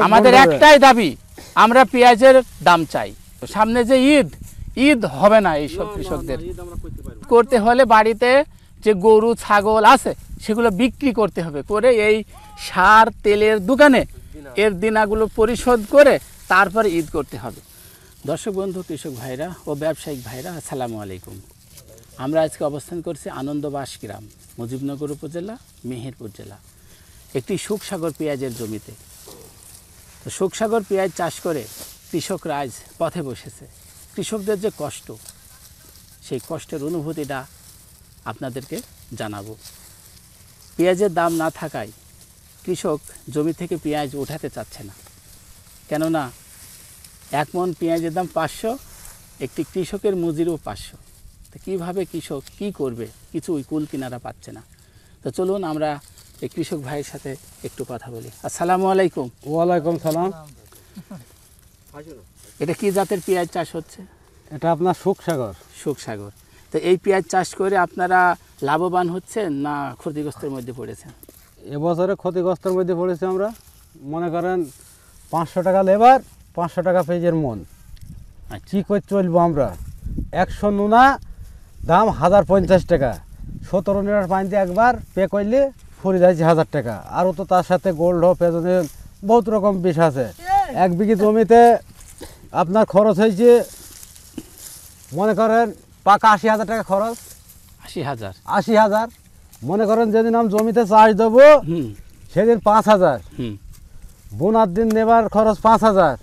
আমাদের একটাই দাবি, আমরা পেঁয়াজের দাম চাই। সামনে যে ঈদ হবে না এইসব কৃষকদের, করতে হলে বাড়িতে যে গরু ছাগল আছে সেগুলো বিক্রি করতে হবে, করে এই সার তেলের দোকানে এর দিনাগুলো পরিশোধ করে তারপরে ঈদ করতে হবে। দর্শক বন্ধু, কৃষক ভাইরা ও ব্যবসায়িক ভাইরা, আসসালামু আলাইকুম। আমরা আজকে অবস্থান করছি আনন্দবাস গ্রাম, মুজিবনগর উপজেলা, মেহেরপুর জেলা, একটি সুখসাগর পেঁয়াজের জমিতে। তো সুখসাগর পেঁয়াজ চাষ করে কৃষকরা আজ পথে বসেছে। কৃষকদের যে কষ্ট, সেই কষ্টের অনুভূতিটা আপনাদেরকে জানাবো। পেঁয়াজের দাম না থাকায় কৃষক জমি থেকে পেঁয়াজ ওঠাতে চাচ্ছে না, কেননা 1 মণ পেঁয়াজের দাম 500, একটি কৃষকের মজুরিও 500। তো কীভাবে কৃষক কী করবে, কিছুই কুল কিনারা পাচ্ছে না। তো চলুন আমরা এই কৃষক ভাইয়ের সাথে একটু কথা বলি। আসসালামু আলাইকুম। ওয়ালাইকুম সালাম। এটা কি জাতের পেঁয়াজ চাষ হচ্ছে? এটা আপনার সুখসাগর। সুখসাগর। তো এই পেঁয়াজ চাষ করে আপনারা লাভবান হচ্ছেন না ক্ষতিগ্রস্তের মধ্যে পড়েছেন? এবছরে ক্ষতিগ্রস্তের মধ্যে পড়েছি আমরা। মনে করেন 500 টাকা লেবার, 500 টাকা পেঁয়াজের মন। কী করে চলবো আমরা? 100 নুনা দাম 1050 টাকা, 17 লিটার পানিতে একবার পে করলে ফুরে যাচ্ছে 1000 টাকা। আরও তো তার সাথে গোল্ড পেজনে বহুত রকম বিষ আছে। 1 বিঘি জমিতে আপনার খরচ হয়েছে মনে করেন পাকা 80,000 টাকা খরচ। 80,000 মনে করেন যেদিন আমি জমিতে চাষ দেবো সেদিন 5,000, বোনার দিন নেবার খরচ 5,000,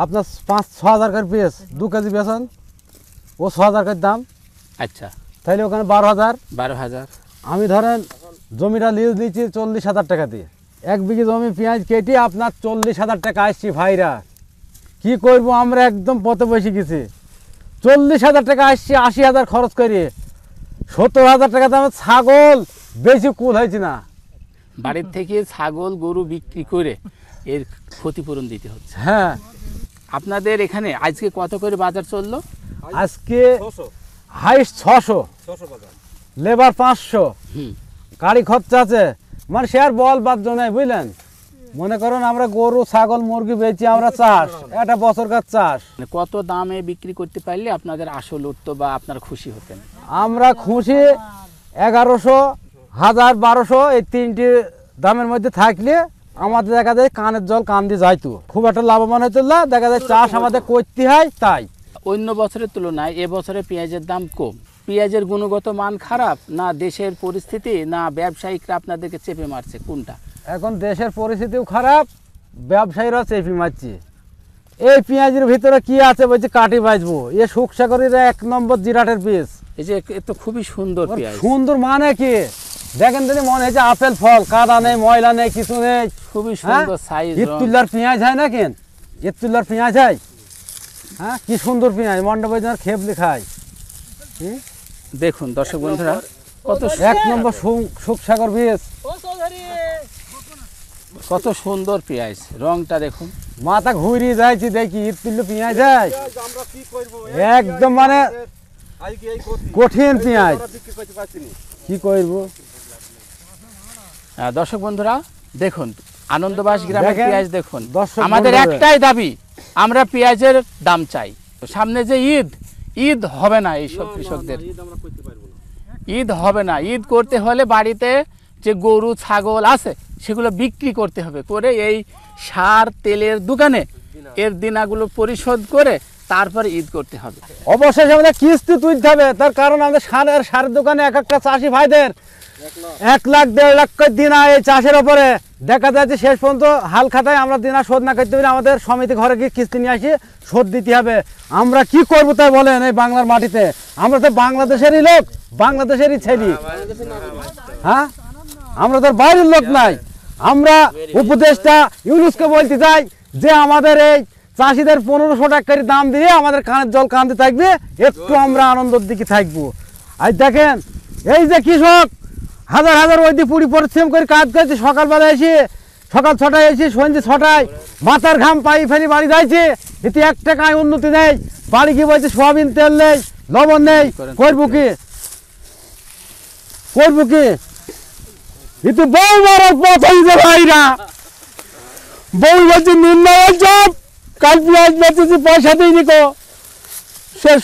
আপনার 5-6 হাজার করে পিস 2 কেজি বেসন, ও 6,000 করে দাম। আচ্ছা, তাইলে ওখানে 12,000। আমি ধরেন জমিটা লিজ নিচ্ছি 40,000 টাকা দিয়ে। 1 বিঘি জমি পেঁয়াজ কেটে আপনার 40,000 টাকা আসছি। ভাইরা কি করবো, আমরা একদম পথে বসে গেছি। 40,000 টাকা আসছি, 80,000 খরচ করি, 70,000 টাকা দামে ছাগল বেশি কুল হয়েছে না। বাড়ির থেকে ছাগল গরু বিক্রি করে এর ক্ষতিপূরণ দিতে হচ্ছে। হ্যাঁ, আপনাদের এখানে আজকে কত করে বাজার চললো? আজকে হাইস্ট 600, লেবার 500, গাড়ি খরচা আছে, মানে সে আর বল বাদ নাই, বুঝলেন। মনে করেন আমরা গরু ছাগল মুরগি বেচি, আমরা চাষ, একটা বছরকার চাষ। কত দামে বিক্রি করতে পারলে আপনাদের আসল উঠতো বা আপনারা খুশি হতেন? আমরা খুশি 1100, 1000, 1200 এই 3টি দামের মধ্যে থাকলে আমাদের দেখা যায় কানের জল কান দিয়ে যাইতো। খুব একটা লাভবান হইতো না, দেখা যায় চাষ আমাদের করতে হয়। তাই অন্য বছরের তুলনায় এবছরে পেঁয়াজের দাম কম। পেঁয়াজের গুণগত মান খারাপ, না দেশের পরিস্থিতি, না ব্যবসায়িকরা আপনাদেরকে চেপে মারছে, কোনটা? এখন দেশের পরিস্থিতিও খারাপ, ব্যবসায়ীরা চেপে মারছে। এই পেঁয়াজের ভিতরে কি আছে বলছে কাটি বাঁচবো। এ সুখসাগরের 1 নম্বর জিরাটের পিস। এই যে এ তো খুবই সুন্দর পেঁয়াজ। সুন্দর মানে কি দেখেন, যদি মনে হয়েছে আপেল ফল, কাদা নেই, ময়লা নেই, কিছু নেই, খুবই সুন্দর সাইজ। ইতুল্লার পেঁয়াজ হয় না কেন? ইতুল্লার পেঁয়াজ হয়। হ্যাঁ, কি সুন্দর পেঁয়াজ, মন্ডপে যেন খেপলি খায়। দেখুন দর্শক বন্ধুরা, কত 1 নম্বর সুখসাগর বীজ, কত সুন্দর পেঁয়াজ, রংটা দেখুন। মাথা ঘুরিয়ে যাইছি দেখি ইতুল্য পেঁয়াজ হয়, একদম মানে কঠিন পেঁয়াজ। কি করবো? দর্শক বন্ধুরা দেখুন, আনন্দবাস গ্রামের পেঁয়াজ দেখুন। আমাদের একটাই দাবি, আমরা পেঁয়াজের দাম চাই। সামনে যে ঈদ হবে না এইসব কৃষকদের, ঈদ হবে না। ঈদ করতে হলে বাড়িতে যে গরু ছাগল আছে সেগুলো বিক্রি করতে হবে, করে এই সার তেলের দোকানে এর দিনাগুলো পরিশোধ করে তারপরে ঈদ করতে হবে। অবশ্যই আমাদের কিস্তি তুলতে হবে, তার কারণ আমাদের সারের দোকানে এক একটা চাষি ভাইদের 1 লাখ 1.5 লাখ করে দিনা এই চাষের ওপরে দেখা যাচ্ছে। শেষ পর্যন্ত হাল খাতায় আমরা দিনা শোধ না করতে পারি, আমাদের সমিতি ঘরে গিয়ে কিস্তি নিয়ে আসি, শোধ দিতে হবে। আমরা কি করবো তাই বলেন? এই বাংলার মাটিতে আমরা তো বাংলাদেশেরই লোক, বাংলাদেশেরই ছেলে। হ্যাঁ, আমরা তো বাইরের লোক নাই। আমরা উপদেষ্টা ইউনুসকে বলতে চাই যে আমাদের এই চাষিদের 1500 টাকা করে দাম দিয়ে আমাদের কানের জল কানতে থাকবে, একটু আমরা আনন্দের দিকে থাকবো। আজ দেখেন এই যে কৃষক হাজার হাজার ওই দিয়ে পুরি পরিশ্রম করে কাজ করছে, সকালবেলা এসে সকাল 6টায় এসে সন্ধ্যে 6টায় মাথার ঘাম পাই ফেলি বাড়ি যাইছে, এতে 1 টাকায় উন্নতি নেই। বাড়ি কি বলছে সোয়াবিন তেল নেই, লবণ নেই, করবো কি? এতে বউ মারার পথ হয়েছে ভাইরা, বউ বলছে নির্ণয় সব কাল পেঁয়াজ বেচেছি পয়সা দিইনি কো শেষ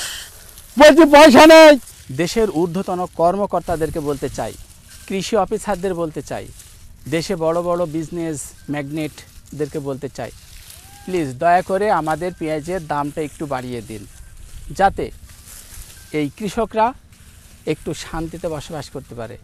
বলছি পয়সা নেই। দেশের ঊর্ধ্বতন কর্মকর্তাদেরকে বলতে চাই, কৃষি অফিসারদের বলতে চাই, দেশে বড় বড় বিজনেস ম্যাগনেটদেরকে বলতে চাই, প্লিজ দয়া করে আমাদের পেঁয়াজের দামটা একটু বাড়িয়ে দিন, যাতে এই কৃষকরা একটু শান্তিতে বসবাস করতে পারে।